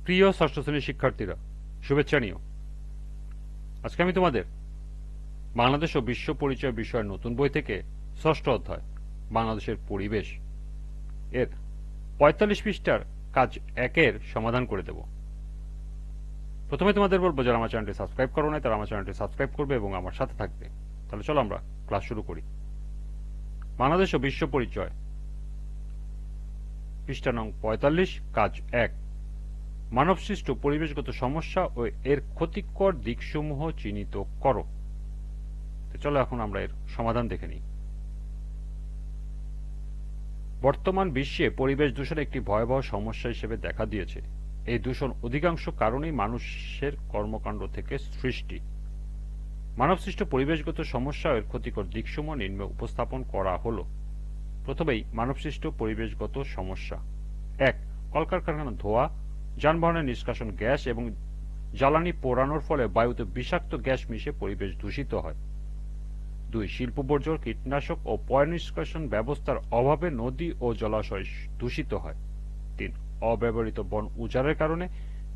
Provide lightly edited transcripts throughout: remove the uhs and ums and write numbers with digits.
প্রিয় ষষ্ঠ শ্রেণীর শিক্ষার্থীরা, শুভেচ্ছা নিও। আজকে আমি তোমাদের বাংলাদেশ ও বিশ্ব পরিচয় বিষয়ের নতুন বই থেকে ষষ্ঠ অধ্যায় বাংলাদেশের পরিবেশ এর ৪৫ পৃষ্ঠার কাজ ১-এর সমাধান করে দেব। প্রথমে তোমাদের বলবো, যারা আমার চ্যানেলটি সাবস্ক্রাইব করো নাই তারা আমার চ্যানেলটি সাবস্ক্রাইব করবে এবং আমার সাথে থাকবে। তাহলে চলো আমরা ক্লাস শুরু করি। বাংলাদেশ ও বিশ্ব পরিচয়, পৃষ্ঠা নং ৪৫, কাজ ১। মানবসৃষ্ট পরিবেশগত সমস্যা ও এর ক্ষতিকর দিকসমূহ চিহ্নিত করো। চলো এখন আমরা এর সমাধান দেখে নিই। বর্তমান বিশ্বে পরিবেশ দূষণ একটি ভয়াবহ সমস্যা হিসেবে দেখা দিয়েছে। এই দূষণ অধিকাংশ কারণেই মানুষের কর্মকাণ্ড থেকে সৃষ্টি। মানবসৃষ্ট পরিবেশগত সমস্যা ও এর ক্ষতিকর দিকসমূহ নিম্নে উপস্থাপন করা হলো। প্রথমেই মানবসৃষ্ট পরিবেশগত সমস্যা। ১. কলকারখানার ধোঁয়া, যানবাহনের নিষ্কাশন গ্যাস এবং জ্বালানি পোড়ানোর ফলে বায়ুতে বিষাক্ত গ্যাস মিশে পরিবেশ দূষিত হয়। ২. শিল্প বর্জ্য, কীটনাশক ও পয়ঃনিষ্কাশন ব্যবস্থার অভাবে নদী ও জলাশয় দূষিত হয়। ৩. অব্যবহৃত বন উজাড়ের কারণে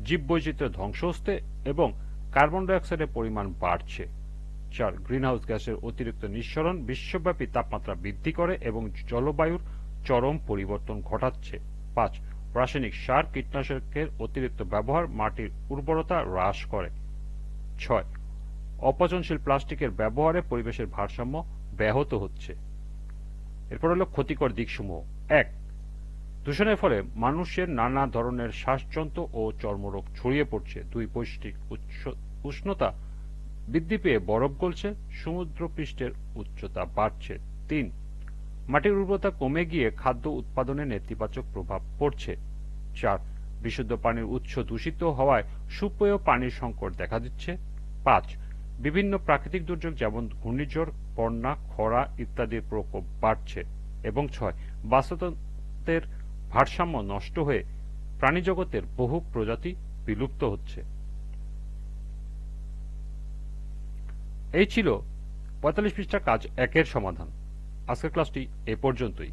জীববৈচিত্র্য ধ্বংস হচ্ছে এবং কার্বন ডাইঅক্সাইডের পরিমাণ বাড়ছে। ৪. গ্রিনহাউস গ্যাসের অতিরিক্ত নিঃসরণ বিশ্বব্যাপী তাপমাত্রা বৃদ্ধি করে এবং জলবায়ুর চরম পরিবর্তন ঘটাচ্ছে। ৫. রাসায়নিক সার, কীটনাশকের অতিরিক্ত ব্যবহার মাটির উর্বরতা হ্রাস করে। ৬. অপচনশীল প্লাস্টিকের ব্যবহারে পরিবেশের ভারসাম্য ব্যাহত হচ্ছে। এরপর হলো ক্ষতিকর দিকসমূহ। ১. দূষণের ফলে মানুষের নানা ধরনের শ্বাসযন্ত্র ও চর্মরোগ ছড়িয়ে পড়ছে। ২. বৈশ্বিক উষ্ণতা বৃদ্ধি পেয়ে বরফ গলছে, সমুদ্রপৃষ্ঠের উচ্চতা বাড়ছে। ৩. মাটির উর্বরতা কমে গিয়ে খাদ্য উৎপাদনে নেতিবাচক প্রভাব পড়ছে। ৪. বিশুদ্ধ পানির উৎস দূষিত হওয়ায় সুপেয় পানির সংকট দেখা দিচ্ছে। ৫. বিভিন্ন প্রাকৃতিক দুর্যোগ যেমন ঘূর্ণিঝড়, বন্যা, খরা ইত্যাদির প্রকোপ বাড়ছে। এবং ৬. বাস্তুতন্ত্রের ভারসাম্য নষ্ট হয়ে প্রাণীজগতের বহু প্রজাতি বিলুপ্ত হচ্ছে। এই ছিল ৪৫ পৃষ্ঠা কাজ ১-এর সমাধান। আজকের ক্লাসটি এ পর্যন্তই।